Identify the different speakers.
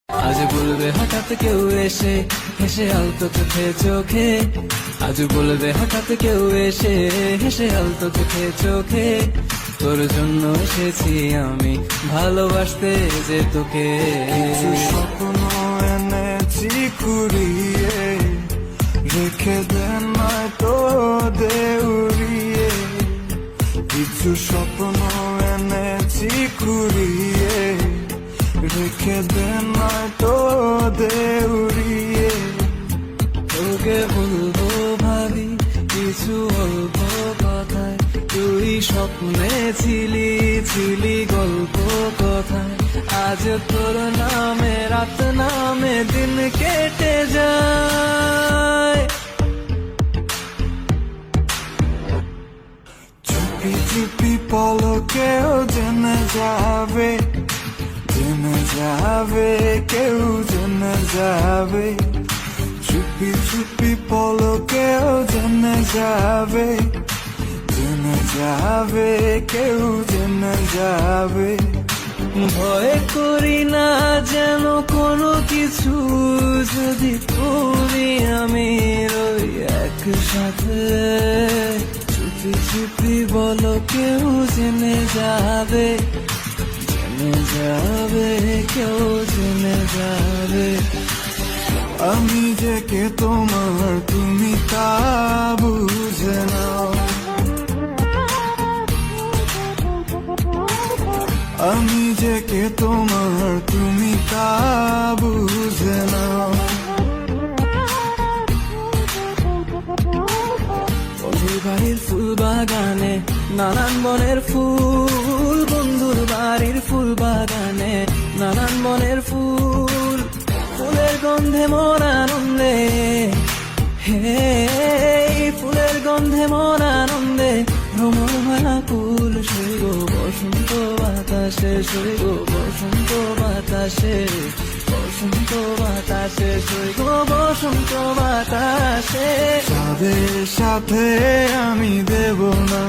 Speaker 1: আজ বলবে হঠাৎ কেউ এসে হেসে আলতো চোখে চোখে, আজ বলবে হঠাৎ কেউ এসে হেসে আলতো চোখে চোখে, তোর জন্য এসেছি আমি ভালোবাসতে যে তোকে।
Speaker 2: কিছু স্বপ্ন এনেছি কুড়িয়ে, রেখে দেন নয়তো দেউরিয়ে। কিছু স্বপ্ন এনেছি কুড়িয়ে, রেখে দেন নয়তো দেউরিয়ে।
Speaker 1: তোকে বলবো ভাবি কিছু অল্প কথায়, তুই স্বপ্নে ছিলি ছিলি গল্প কথায়, আজ তোর নামে রাত নামে দিন কেটে যায়।
Speaker 2: চুপি চুপি পলকেও জেনে যাবে, জেনে যাবে, কেউ জেনে যাবে। চুপি চুপি পলকেও জেনে যাবে, জেনে যাবে, কেউ জেনে যাবে।
Speaker 1: ভয় করি না যেন কোনো কিছু, যদি তুমি আমি রই একসাথে। চুপি চুপি বলো কেউ জেনে যাবে, জেনে যাবে, কেউ জেনে যাবে।
Speaker 2: আমি যে কে তোমার তুমি তা বুঝে নাও, আমি যে কে তোমার তুমি তা বুঝে নাও।
Speaker 1: বন্ধুর বাড়ির ফুল বাগানে নানান বনের ফুল, বন্ধুর বাড়ির ফুল বাগানে নানান বনের ফুল, ফুলের গন্ধে মন আনন্দে, হে ফুলের গন্ধে মন আনন্দে ভ্রমর মাকুল। শৈব বসন্ত বাতাসে, শৈব বসন্ত বাতাসে, বসন্ত বাতাসে, শৈব বসন্ত বাতাসে।
Speaker 2: তাদের সাথে আমি দেব না